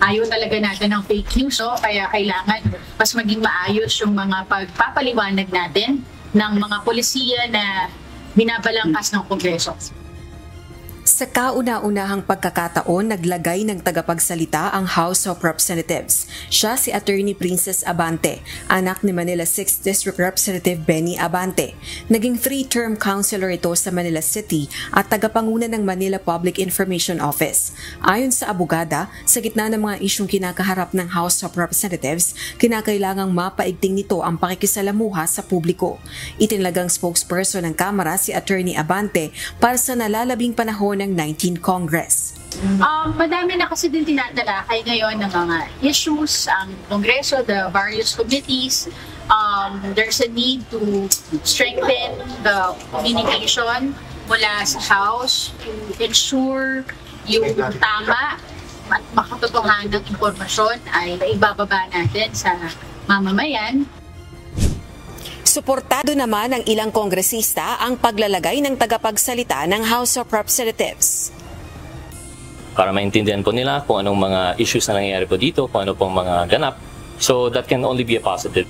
Ayaw talaga natin ng fake news, so kaya kailangan mas maging maayos yung mga pagpapaliwanag natin ng mga polisiya na binabalangkas ng Kongreso. Sa kauna-unahang pagkakataon, naglagay ng tagapagsalita ang House of Representatives. Siya si Attorney Princess Abante, anak ni Manila 6th District Representative Benny Abante. Naging 3-term councilor ito sa Manila City at tagapanguna ng Manila Public Information Office. Ayon sa abogada, sa gitna ng mga isyong kinakaharap ng House of Representatives, kinakailangang mapaigting nito ang pakikisalamuha sa publiko. Itinalagang spokesperson ng Kamara si Attorney Abante para sa nalalabing panahon ng 19th Congress. Madami na kasi din tinatalakay ngayon ng mga issues ang Kongreso, the various committees. There's a need to strengthen the communication mula sa House to ensure yung tama at makatotohanan ng impormasyon ay naibababa natin sa mamamayan. Suportado naman ng ilang kongresista ang paglalagay ng tagapagsalita ng House of Representatives. Para maintindihan po nila kung anong mga issues na nangyayari po dito, kung ano pong mga ganap. So that can only be a positive.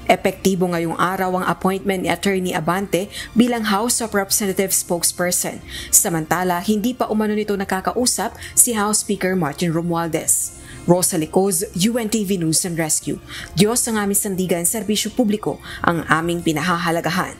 Epektibo ngayong araw ang appointment ni Attorney Abante bilang House of Representatives spokesperson. Samantala, hindi pa umano nito nakakausap si House Speaker Martin Romualdez. Rosa Licoz, UNTV News and Rescue. Diyos ang aming sandigan, serbisyo publiko ang aming pinahahalagahan.